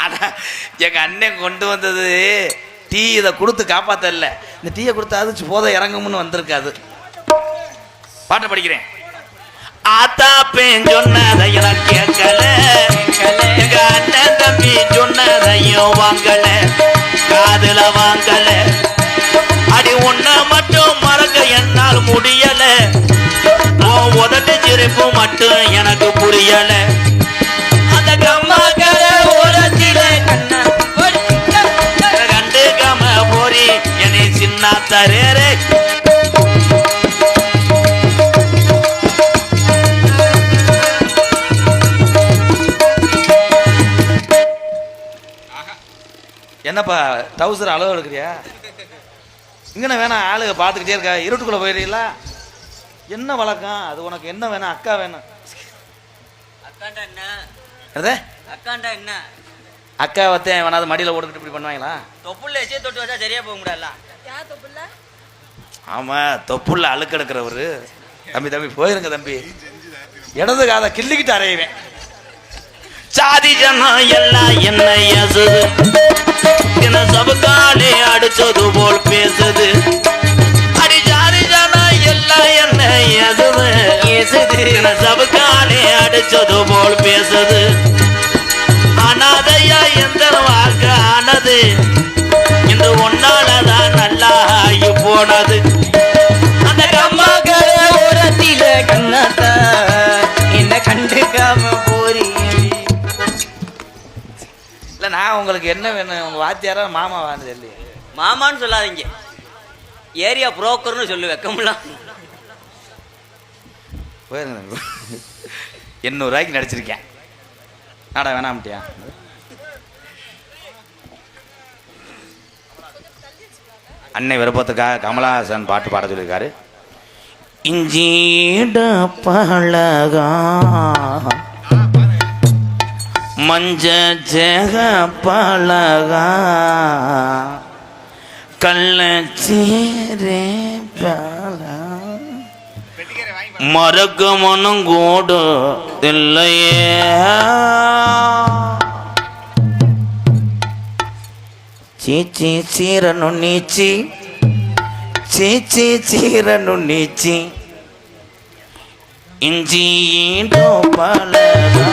ஆனா எங்க அண்ணன் கொண்டு வந்தது டீ. இதை கொடுத்து காப்பாத்த இல்ல, இந்த டீயை கொடுத்தாது போத இறங்கும்னு வந்திருக்காது. பாட்டை படிக்கிறேன். ஆத்தா பேன் சொன்னதையெல்லாம் கேட்கல, எங்க அண்ணன் தம்பி சொன்னதையும் வாங்கல, காதுல வாங்கல. அடி ஒன்ன மட்டும் மறக்க என்னால் முடியல, உதட்டு சிரிப்பு மட்டும் எனக்கு புரியல. அந்த கம்மாக்கள ஓரத்தில கண்டுக்காம போரி என்னை சின்ன தரேரே. என்னப்பா டவுசர் அளவு எடுக்கிறியா? இங்கன வேணா ஆளுக பார்த்துக்கிட்டே இருக்கா, இருட்டுக்குள்ள போயிடுறீங்களா? என்ன வழக்கம் அது? உனக்கு என்ன வேணும்? அக்கா வேணும். அக்கா வத்தேன் வேணாது மடியில் ஓடுக்கிட்டு இப்படி பண்ணுவாங்களா? தொப்புள்ள எச்சே தொட்டு வச்சா சரியா போக முடியல. ஆமா, தொப்புள்ள அழுக்கு எடுக்கிறவரு. தம்பி தம்பி போயிருங்க தம்பி, இடது காதை கிள்ளிக்கிட்டு அறையுவேன். சாதி ஜனம் எல்லாம் என்ன ஏசுது, என்ன சபுக்காலே அடிச்சது போல் பேசுது. அடி ஜாதி ஜனம் எல்லாம் என்ன ஏசுது, என்ன சபுக்காலே அடிச்சது போல் பேசுது. அனாதையா எந்த வாக்கு ஆனது, இந்த ஒன்னாலதான் நல்லா ஆகி போனது. அந்த கம்மாக்கள ஓரத்தில கண்ணாத்தா என்ன கண்டுக்காம போறீ. இல்ல நான் உங்களுக்கு என்ன வேணும்? உங்க வாத்தியாரா மாமா வான்னு சொல்லி. மாமான்னு சொல்லாதீங்க, ஏரியா புரோக்கர்னு சொல்லு. வைக்கமுலாம் போயிருங்க. 800 ரூபாய்க்கு நடிச்சிருக்கேன். நாடா வேணாம்ட்டியா? அன்னை விருப்பத்துக்காக கமலஹாசன் பாட்டு பாட சொல்லியிருக்காரு. இஞ்சிட பழகா மஞ்ச ஜெக பழகா கள்ளச்சேரே பழகா மறக்க மனம் கூடு இல்லையே. சீச்சி சீரனு நீச்சி, சீச்சி சீரனு நீச்சி, இஞ்சி பழகா